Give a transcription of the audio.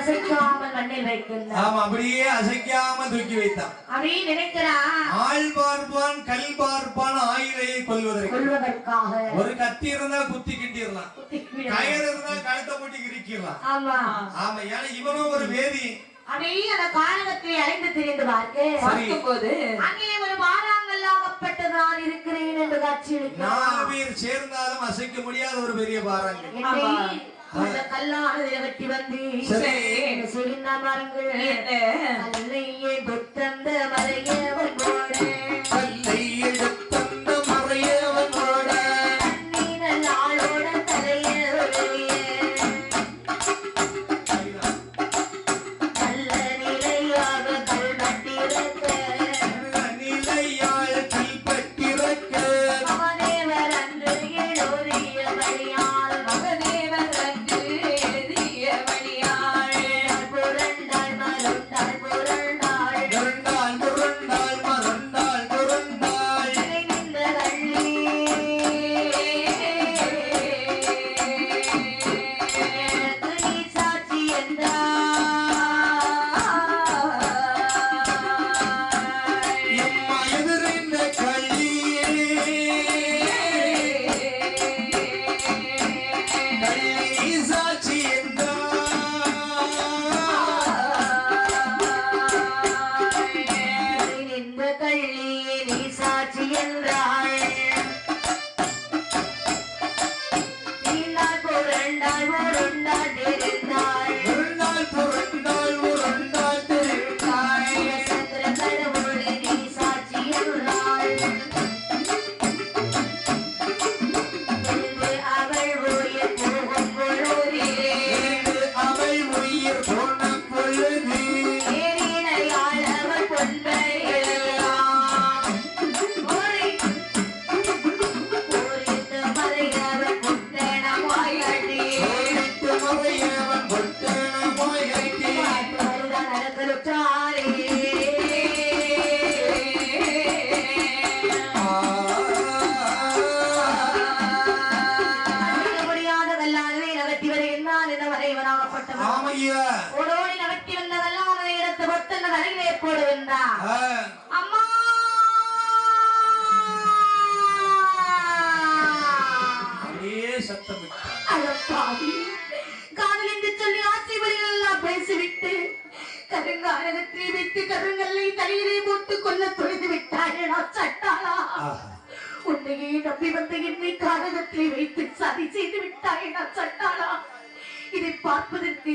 அசைக்காமல் மண்ணில் வைக்கின்றான். ஆமா, அப்படியே அசைக்காம தூக்கி வைத்தான். அப்படி நினைக்கிறான். ஆள் பார்ப்பான் கல் பார்ப்பான் ஆயிலையை கொல்வதற்காக. ஒரு கத்தி இருந்தா குத்தி கிட்டிடலாம், கயிறு இருந்தா கழுத்தை போட்டு கிரிக்கலாம். ஆமா ஆமா, ஏன்னா இவனும் ஒரு வேதி. அப்படியே அந்த காரணத்தை அழைந்து திரிந்து பார்க்கும் போது அங்கே ஒரு பாறாங்கல்லாகப்பட்டது நான் இருக்கிறேன் என்று காட்சி. 4 பேர் சேர்ந்தாலும் அசைக்க முடியாத ஒரு பெரிய பாறாங்கல். அந்த கல்லானதை வெட்டி வந்து செய்கின்ற மரங்கள் கல்லையே தொத்தந்த மறையவன் போட, கல்லையே தொத்தந்த மறையவன் போட, கண்ணீரல் ஆளோட தலையோடைய கல்ல நிலையாக கல்பட்டிருக்க, நிலையாக கல்பட்டிருக்க, மகதேவர் அன்று எழுதிய வழியால், மகதேவர் ஓடோடி நடத்தி வந்ததெல்லாம் அவனை எடுத்து பொத்தன அருகிலே போடுகின்றான். அம்மா சத்தம் காதல் என்று சொல்லி ஆசை வழிகள் எல்லாம் பேசிவிட்டு கருங்காரகத்தை வைத்து கருங்கல்லை தலையிலே போட்டு கொல்ல தொலைத்து விட்டாயடா சட்டாளா. உன்னையே நம்பி வந்த என்னை காரகத்தை வைத்து சதி செய்து விட்டாயடா சட்டாளா. இதை பார்ப்பதற்கு